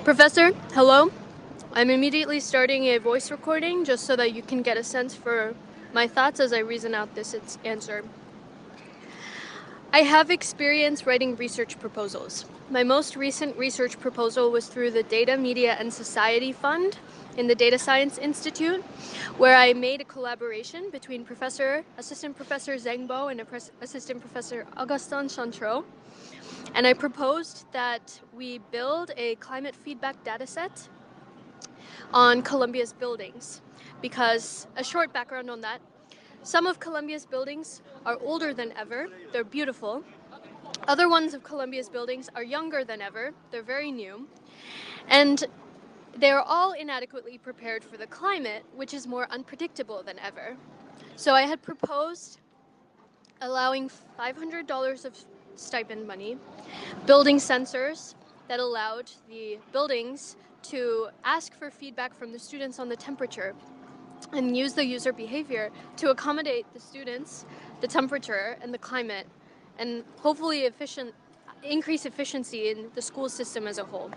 Professor, hello. I'm immediately starting a voice recording just so that you can get a sense for my thoughts as I reason out this answer. I have experience writing research proposals. My most recent research proposal was through the Data, Media, and Society Fund in the Data Science Institute, where I made a collaboration between Assistant Professor Zengbo and Assistant Professor Augustin Chantreau. And I proposed that we build a climate feedback dataset on Columbia's buildings. Because, a short background on that, some of Columbia's buildings are older than ever, they're beautiful. Other ones of Columbia's buildings are younger than ever, they're very new. And they're all inadequately prepared for the climate, which is more unpredictable than ever. So I had proposed allowing $500 of stipend money, building sensors that allowed the buildings to ask for feedback from the students on the temperature and use the user behavior to accommodate the students, the temperature, and the climate, and hopefully increase efficiency in the school system as a whole.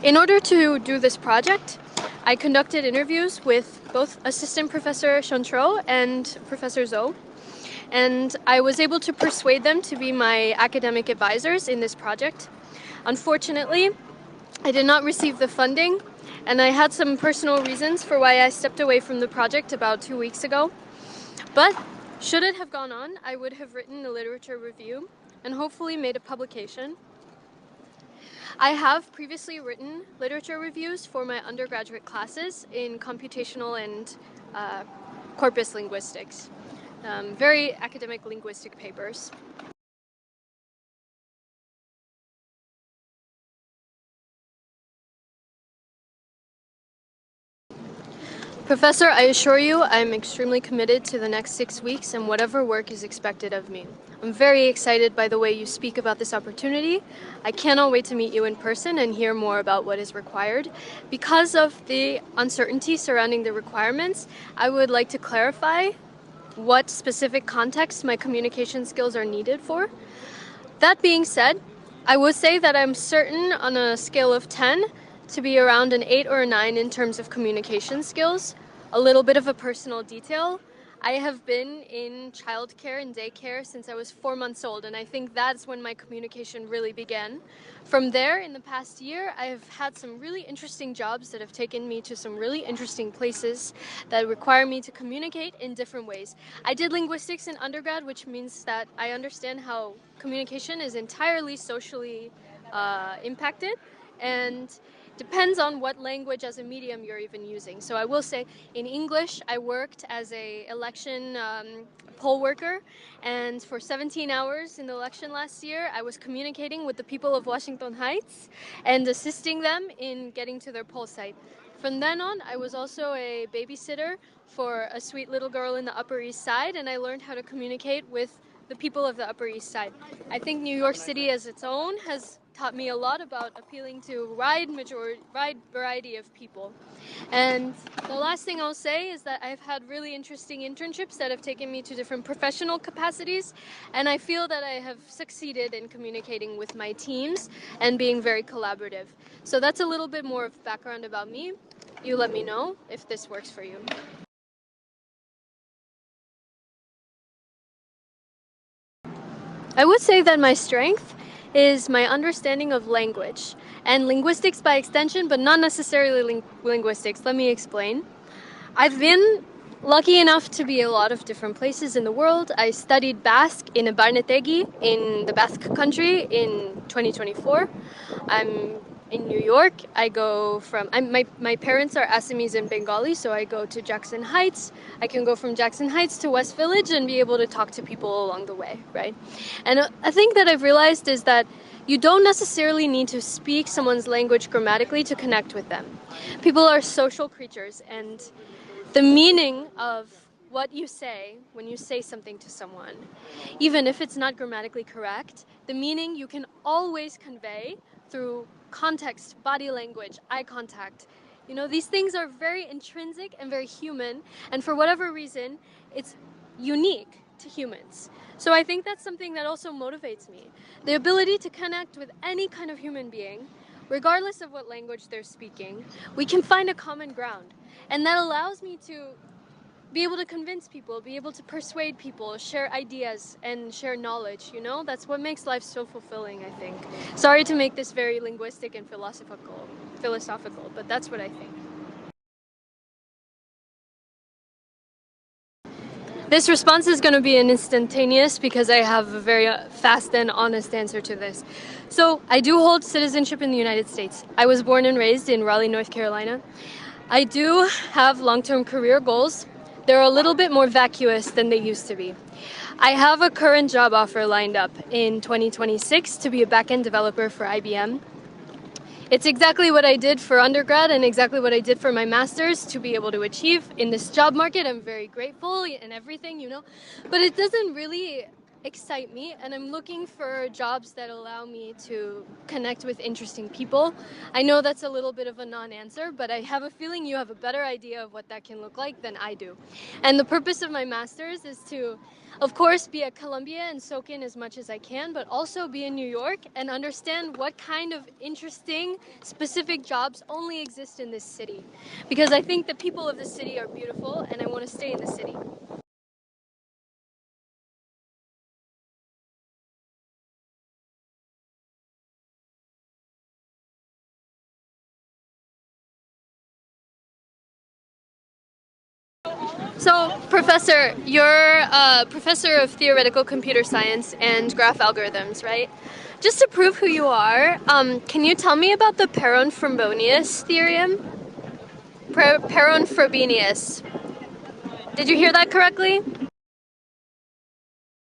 In order to do this project, I conducted interviews with both Assistant Professor Chantreau and Professor Zhou, and I was able to persuade them to be my academic advisors in this project. Unfortunately, I did not receive the funding, and I had some personal reasons for why I stepped away from the project about 2 weeks ago. But should it have gone on, I would have written a literature review and hopefully made a publication. I have previously written literature reviews for my undergraduate classes in computational and corpus linguistics, very academic linguistic papers. Professor, I assure you I'm extremely committed to the next 6 weeks and whatever work is expected of me. I'm very excited by the way you speak about this opportunity. I cannot wait to meet you in person and hear more about what is required. Because of the uncertainty surrounding the requirements, I would like to clarify what specific context my communication skills are needed for. That being said, I would say that I'm certain on a scale of 10 to be around an 8 or a 9 in terms of communication skills. A little bit of a personal detail. I have been in childcare and daycare since I was 4 months old, and I think that's when my communication really began. From there, in the past year, I've had some really interesting jobs that have taken me to some really interesting places that require me to communicate in different ways. I did linguistics in undergrad, which means that I understand how communication is entirely socially impacted, and depends on what language as a medium you're even using. So I will say, in English, I worked as a election poll worker, and for 17 hours in the election last year, I was communicating with the people of Washington Heights and assisting them in getting to their poll site. From then on, I was also a babysitter for a sweet little girl in the Upper East Side, and I learned how to communicate with the people of the Upper East Side. I think New York City as its own has taught me a lot about appealing to wide variety of people. And the last thing I'll say is that I've had really interesting internships that have taken me to different professional capacities, and I feel that I have succeeded in communicating with my teams and being very collaborative. So that's a little bit more of background about me. You let me know if this works for you. I would say that my strength is my understanding of language and linguistics by extension, but not necessarily linguistics. Let me explain. I've been lucky enough to be a lot of different places in the world. I studied Basque in Barnetegi in the Basque country in 2024. I'm in New York. My parents are Assamese and Bengali, so I go to Jackson Heights. I can go from Jackson Heights to West Village and be able to talk to people along the way, right? And a thing that I've realized is that you don't necessarily need to speak someone's language grammatically to connect with them. People are social creatures, and the meaning of what you say when you say something to someone, even if it's not grammatically correct, the meaning you can always convey through context, body language, eye contact. You know, these things are very intrinsic and very human, and for whatever reason, it's unique to humans. So I think that's something that also motivates me. The ability to connect with any kind of human being, regardless of what language they're speaking, we can find a common ground. And that allows me to be able to convince people, be able to persuade people, share ideas and share knowledge, you know? That's what makes life so fulfilling, I think. Sorry to make this very linguistic and philosophical, but that's what I think. This response is going to be an instantaneous because I have a very fast and honest answer to this. So, I do hold citizenship in the United States. I was born and raised in Raleigh, North Carolina. I do have long-term career goals. They're a little bit more vacuous than they used to be. I have a current job offer lined up in 2026 to be a back-end developer for IBM. It's exactly what I did for undergrad and exactly what I did for my master's to be able to achieve in this job market. I'm very grateful and everything, you know, but it doesn't really excite me, and I'm looking for jobs that allow me to connect with interesting people. I know that's a little bit of a non-answer, but I have a feeling you have a better idea of what that can look like than I do. And the purpose of my master's is to, of course, be at Columbia and soak in as much as I can, but also be in New York and understand what kind of interesting, specific jobs only exist in this city. Because I think the people of the city are beautiful, and I want to stay in the city. So, Professor, you're a professor of theoretical computer science and graph algorithms, right? Just to prove who you are, can you tell me about the Perron-Frobenius theorem? Perron-Frobenius. Did you hear that correctly?